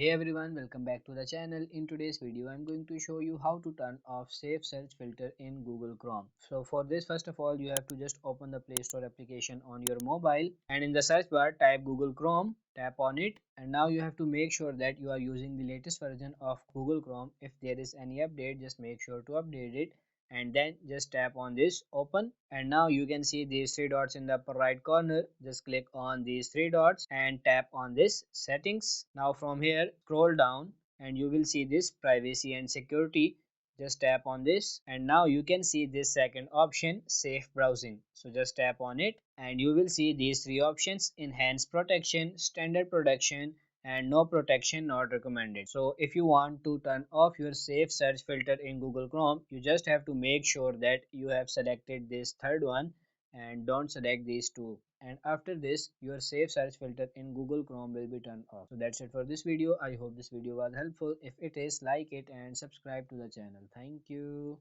Hey everyone, welcome back to the channel. In today's video, I'm going to show you how to turn off Safe Search filter in Google Chrome. So for this, first of all, you have to just open the Play Store application on your mobile and in the search bar, type Google Chrome, tap on it, and now you have to make sure that you are using the latest version of Google Chrome. If there is any update, just make sure to update it and then just tap on this open, and now you can see these three dots in the upper right corner. Just click on these three dots and tap on this settings. Now from here scroll down and you will see this privacy and security. Just tap on this and now you can see this second option, safe browsing. So just tap on it and you will see these three options, enhanced protection, standard protection, and no protection not recommended. So if you want to turn off your safe search filter in Google Chrome, you just have to make sure that you have selected this third one and don't select these two. And after this, your safe search filter in Google Chrome will be turned off. So that's it for this video. I hope this video was helpful. If it is, like it and subscribe to the channel. Thank you.